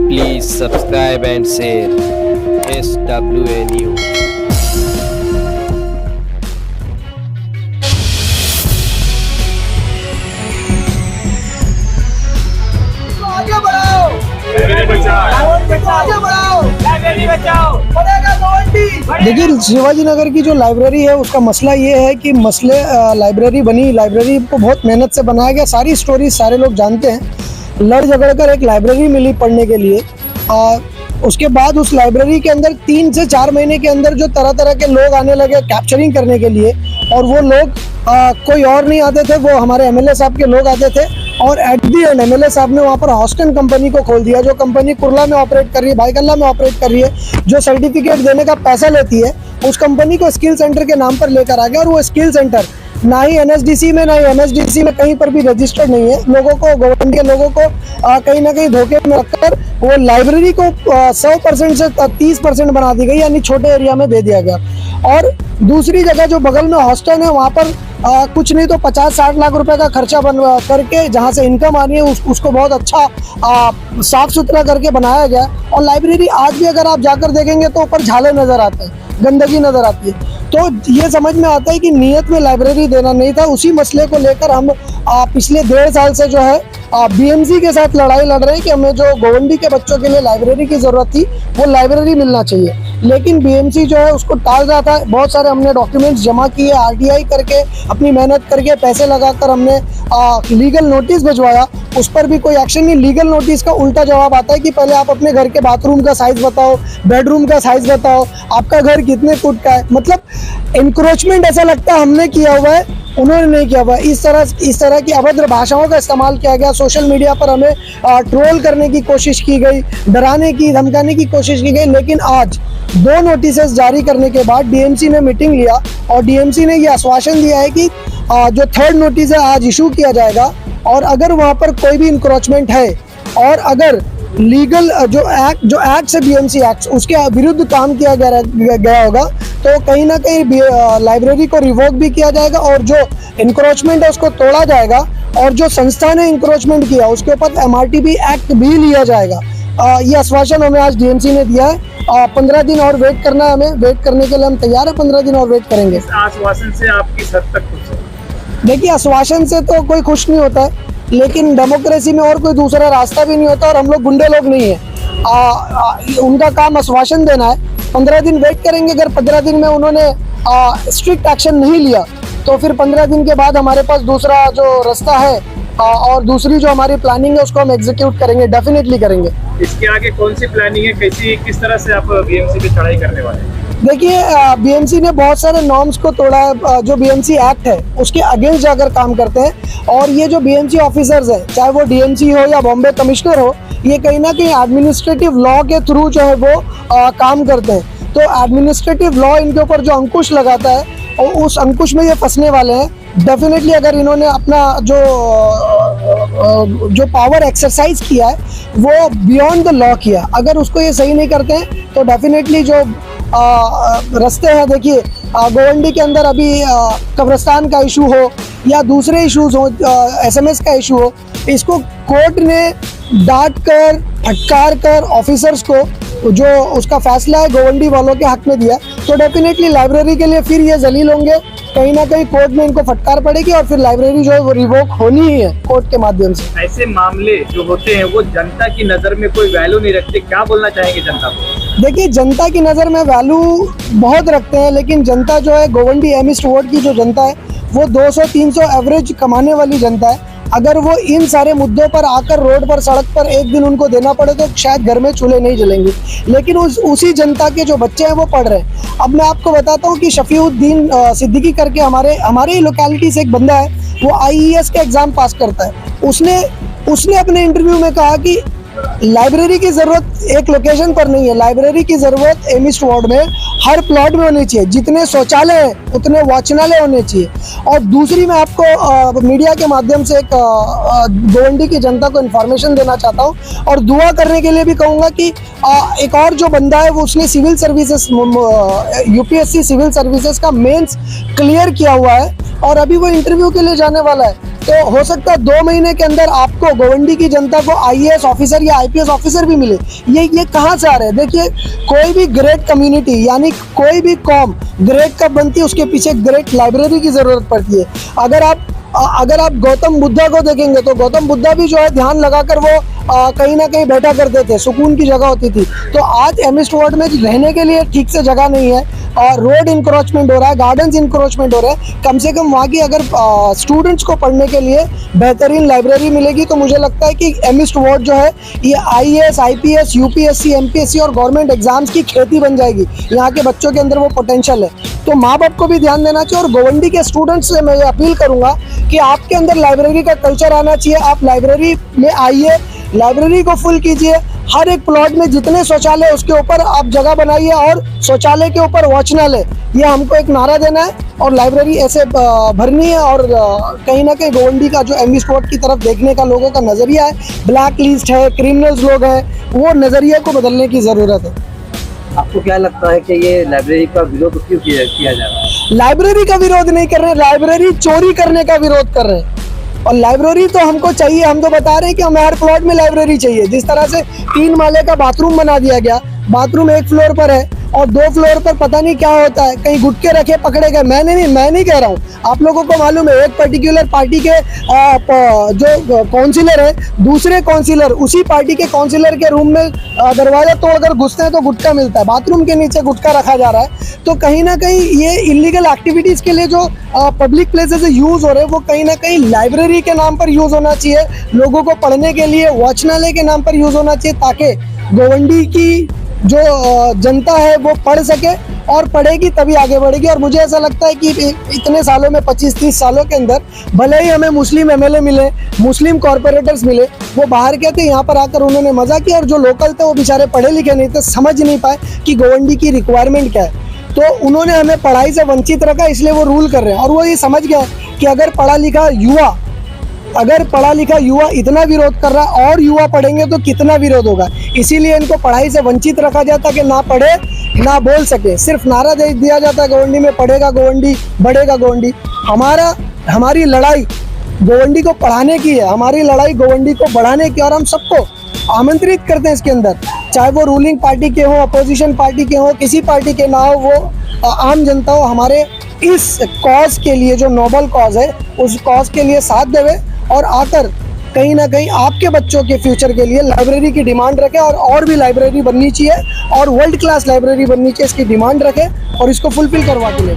Please subscribe and share SWA News. आगे बढ़ाओ, आगे बढ़ाओ, लाइब्रेरी बचाओ, बढ़ेगा गवर्नमेंट। देखिए, शिवाजी नगर की जो लाइब्रेरी है उसका मसला ये है कि लाइब्रेरी बनी, लाइब्रेरी को बहुत मेहनत से बनाया गया, सारी स्टोरी सारे लोग जानते हैं। लड़ झगड़ कर एक लाइब्रेरी मिली पढ़ने के लिए। उसके बाद उस लाइब्रेरी के अंदर 3 से 4 महीने के अंदर जो तरह तरह के लोग आने लगे कैप्चरिंग करने के लिए, और वो लोग कोई और नहीं आते थे, वो हमारे एमएलए साहब के लोग आते थे। और एट दी एंड एमएलए साहब ने वहाँ पर हॉस्टन कंपनी को खोल दिया, जो कंपनी कुर्ला में ऑपरेट कर रही है, भाईकल्ला में ऑपरेट कर रही है, जो सर्टिफिकेट देने का पैसा लेती है, उस कंपनी को स्किल सेंटर के नाम पर लेकर आ गया। और वो स्किल सेंटर ना ही एनएसडीसी में, ना ही एमएसडीसी में कहीं पर भी रजिस्टर्ड नहीं है। लोगों को, गवर्नमेंट के लोगों को कहीं ना कहीं धोखे में रखकर वो लाइब्रेरी को 100% से 30% बना दी गई, यानी छोटे एरिया में दे दिया गया। और दूसरी जगह जो बगल में हॉस्टल है, वहाँ पर कुछ नहीं तो 50-60 लाख रुपए का खर्चा करके जहाँ से इनकम आ रही है उसको बहुत अच्छा साफ सुथरा करके बनाया गया। और लाइब्रेरी आज भी अगर आप जाकर देखेंगे तो ऊपर झाले नजर आते हैं, गंदगी नजर आती है। तो ये समझ में आता है कि नियत में लाइब्रेरी देना नहीं था। उसी मसले को लेकर हम पिछले 1.5 साल से जो है बीएमसी के साथ लड़ाई लड़ रहे हैं कि हमें जो गोवंडी के बच्चों के लिए लाइब्रेरी की जरूरत थी वो लाइब्रेरी मिलना चाहिए। लेकिन बीएमसी जो है उसको टाल रहा था। बहुत सारे हमने डॉक्यूमेंट्स जमा किए, आरटीआई करके, अपनी मेहनत करके, पैसे लगाकर हमने लीगल नोटिस भिजवाया, उस पर भी कोई एक्शन नहीं। लीगल नोटिस का उल्टा जवाब आता है कि पहले आप अपने घर के बाथरूम का साइज बताओ, बेडरूम का साइज बताओ, आपका घर कितने फुट का है। मतलब इंक्रोचमेंट ऐसा लगता है हमने किया हुआ है, उन्होंने नहीं किया हुआ। इस तरह की अभद्र भाषाओं का इस्तेमाल किया गया। सोशल मीडिया पर हमें ट्रोल करने की कोशिश की गई, डराने की, धमकाने की कोशिश की गई। लेकिन आज 2 नोटिस जारी करने के बाद डीएमसी ने मीटिंग लिया और डीएमसी ने ये आश्वासन दिया है कि जो 3rd नोटिस है आज इशू किया जाएगा। और अगर वहाँ पर कोई भी इंक्रोचमेंट है और अगर लीगल जो एक्ट है बीएमसी एक्ट, उसके विरुद्ध काम किया गया होगा तो कहीं ना कहीं लाइब्रेरी को रिवोक भी किया जाएगा और जो इंक्रोचमेंट है उसको तोड़ा जाएगा। और जो संस्था ने इंक्रोचमेंट किया उसके ऊपर एमआरटीबी एक्ट भी लिया जाएगा। ये आश्वासन हमें आज डीएमसी ने दिया है। 15 दिन और वेट करना है, हमें वेट करने के लिए हम तैयार है। 15 दिन और वेट करेंगे। आश्वासन से आप किस हद तक खुश हैं? देखिए, आश्वासन से तो कोई खुश नहीं होता है, लेकिन डेमोक्रेसी में और कोई दूसरा रास्ता भी नहीं होता और हम लोग गुंडे लोग नहीं है। उनका काम आश्वासन देना है। 15 दिन वेट करेंगे। अगर 15 दिन में उन्होंने स्ट्रिक्ट एक्शन नहीं लिया तो फिर 15 दिन के बाद हमारे पास दूसरा जो रास्ता है और दूसरी जो हमारी प्लानिंग है उसको हम एग्जीक्यूट करेंगे, डेफिनेटली करेंगे। इसके आगे कौन सी प्लानिंग है, किस तरह से आप बीएमसी पे चढ़ाई करने वाले हैं? देखिए, बीएमसी ने बहुत सारे नॉर्म्स को तोड़ा है। जो बीएमसी एक्ट है उसके अगेंस्ट जाकर काम करते हैं। और ये जो बीएमसी ऑफिसर्स हैं, चाहे वो डीएमसी हो या बॉम्बे कमिश्नर हो, ये कहीं ना कहीं एडमिनिस्ट्रेटिव लॉ के थ्रू जो है वो काम करते हैं। तो एडमिनिस्ट्रेटिव लॉ इनके ऊपर जो अंकुश लगाता है और उस अंकुश में ये फंसने वाले हैं। डेफिनेटली अगर इन्होंने अपना जो पावर एक्सरसाइज किया है वो बियॉन्ड द लॉ किया, अगर उसको ये सही नहीं करते हैं तो डेफिनेटली जो रास्ते हैं, देखिए गोवंडी के अंदर अभी कब्रिस्तान का इशू हो या दूसरे इश्यूज हो, एसएमएस का इशू हो, इसको कोर्ट ने डांट कर, फटकार कर ऑफिसर्स को जो उसका फैसला है गोवंडी वालों के हक में दिया। तो डेफिनेटली लाइब्रेरी के लिए फिर ये जलील होंगे, कहीं ना कहीं कोर्ट में इनको फटकार पड़ेगी और फिर लाइब्रेरी जो है वो रिवोक होनी ही है कोर्ट के माध्यम से। ऐसे मामले जो होते हैं वो जनता की नज़र में कोई वैल्यू नहीं रखते, क्या बोलना चाहेंगे जनता को? देखिए, जनता की नज़र में वैल्यू बहुत रखते हैं, लेकिन जनता जो है गोवंडी एम ईस्ट वार्ड की जो जनता है वो 200-300 एवरेज कमाने वाली जनता है। अगर वो इन सारे मुद्दों पर आकर रोड पर, सड़क पर एक दिन उनको देना पड़े तो शायद घर में चूल्हे नहीं जलेंगे। लेकिन उसी जनता के जो बच्चे हैं वो पढ़ रहे हैं। अब मैं आपको बताता हूँ कि शफीउद्दीन सिद्दीकी करके हमारे ही लोकेलिटी से एक बंदा है, वो आईईएस का एग्ज़ाम पास करता है। उसने अपने इंटरव्यू में कहा कि लाइब्रेरी की ज़रूरत एक लोकेशन पर नहीं है, लाइब्रेरी की ज़रूरत एम ईस्ट वार्ड में हर प्लॉट में होनी चाहिए। जितने शौचालय हैं उतने वाचनालय होने चाहिए। और दूसरी, मैं आपको मीडिया के माध्यम से एक गोवंडी की जनता को इन्फॉर्मेशन देना चाहता हूँ और दुआ करने के लिए भी कहूँगा कि एक और जो बंदा है वो उसने civil services, UPSC civil services का मेंस क्लियर किया हुआ है और अभी वो इंटरव्यू के लिए जाने वाला है। तो हो सकता है 2 महीने के अंदर आपको गोवंडी की जनता को आईएएस ऑफिसर या आईपीएस ऑफिसर भी मिले। ये कहाँ से आ रहे हैं? देखिए, कोई भी ग्रेट कम्युनिटी यानी कोई भी कौम ग्रेट कब बनती है, उसके पीछे ग्रेट लाइब्रेरी की ज़रूरत पड़ती है। अगर आप गौतम बुद्धा को देखेंगे तो गौतम बुद्धा भी जो है ध्यान लगाकर वो कहीं ना कहीं बैठा करते थे, सुकून की जगह होती थी। तो आज एमिस्ट वार्ड में रहने के लिए ठीक से जगह नहीं है और रोड इंक्रोचमेंट हो रहा है, गार्डन्स इंक्रोचमेंट हो रहे हैं। कम से कम वहाँ की अगर स्टूडेंट्स को पढ़ने के लिए बेहतरीन लाइब्रेरी मिलेगी तो मुझे लगता है कि एमिस्ट वार्ड जो है ये आईएएस, आईपीएस, यूपीएससी, एमपीएससी और गवर्नमेंट एग्जाम्स की खेती बन जाएगी। यहाँ के बच्चों के अंदर वो पोटेंशियल है। तो माँ बाप को भी ध्यान देना चाहिए और गोवंडी के स्टूडेंट्स से मैं ये अपील करूँगा कि आपके अंदर लाइब्रेरी का कल्चर आना चाहिए। आप लाइब्रेरी में आइए, लाइब्रेरी को फुल कीजिए। हर एक प्लॉट में जितने शौचालय उसके ऊपर आप जगह बनाइए और शौचालय के ऊपर वाचनालय, ये हमको एक नारा देना है और लाइब्रेरी ऐसे भरनी है। और कहीं ना कहीं गोवंडी का जो एमवी स्पॉट की तरफ देखने का लोगों का नज़रिया है, ब्लैक लिस्ट है, क्रिमिनल्स लोग हैं, वो नज़रिए को बदलने की ज़रूरत है। आपको क्या लगता है कि ये लाइब्रेरी का विरोध क्यों किया जा रहा है? लाइब्रेरी का विरोध नहीं कर रहे, लाइब्रेरी चोरी करने का विरोध कर रहे हैं। और लाइब्रेरी तो हमको चाहिए, हम तो बता रहे हैं कि हमें हर प्लॉट में लाइब्रेरी चाहिए। जिस तरह से 3 माले का बाथरूम बना दिया गया, बाथरूम 1 फ्लोर पर है और 2 फ्लोर पर पता नहीं क्या होता है, कहीं गुटके रखे पकड़े गए। मैं नहीं कह रहा हूँ, आप लोगों को मालूम है। एक पर्टिकुलर पार्टी के जो काउंसिलर है, दूसरे काउंसिलर उसी पार्टी के काउंसिलर के रूम में दरवाजा तोड़कर घुसते हैं तो गुटखा मिलता है, बाथरूम के नीचे गुटखा रखा जा रहा है। तो कहीं ना कहीं ये इलीगल एक्टिविटीज़ के लिए जो पब्लिक प्लेसेस यूज़ हो रहे हैं वो कहीं ना कहीं लाइब्रेरी के नाम पर यूज़ होना चाहिए, लोगों को पढ़ने के लिए वाचनालय के नाम पर यूज़ होना चाहिए, ताकि गोवंडी की जो जनता है वो पढ़ सके और पढ़ेगी तभी आगे बढ़ेगी। और मुझे ऐसा लगता है कि इतने सालों में 25-30 सालों के अंदर भले ही हमें मुस्लिम एमएलए मिले, मुस्लिम कॉरपोरेटर्स मिले, वो बाहर के थे, यहाँ पर आकर उन्होंने मज़ा किया और जो लोकल थे वो बेचारे पढ़े लिखे नहीं थे, समझ नहीं पाए कि गोवंडी की रिक्वायरमेंट क्या है। तो उन्होंने हमें पढ़ाई से वंचित रखा, इसलिए वो रूल कर रहे हैं। और वो ये समझ गया कि अगर पढ़ा लिखा युवा इतना विरोध कर रहा है और युवा पढ़ेंगे तो कितना विरोध होगा। इसीलिए इनको पढ़ाई से वंचित रखा जाता कि ना पढ़े ना बोल सके, सिर्फ नारा दे दिया जाता है गोवंडी में पढ़ेगा गोवंडी, बढ़ेगा गोवंडी। हमारी लड़ाई गोवंडी को पढ़ाने की है, हमारी लड़ाई गोवंडी को बढ़ाने की। और हम सबको आमंत्रित करते हैं इसके अंदर, चाहे वो रूलिंग पार्टी के हो, अपोजिशन पार्टी के हो, किसी पार्टी के ना हो, वो आम जनता हो, हमारे इस कॉज के लिए जो नोबल कॉज है उस कॉज के लिए साथ देवे और आकर कहीं ना कहीं आपके बच्चों के फ्यूचर के लिए लाइब्रेरी की डिमांड रखें। और भी लाइब्रेरी बननी चाहिए और वर्ल्ड क्लास लाइब्रेरी बननी चाहिए, इसकी डिमांड रखें और इसको फुलफिल करवा के लें।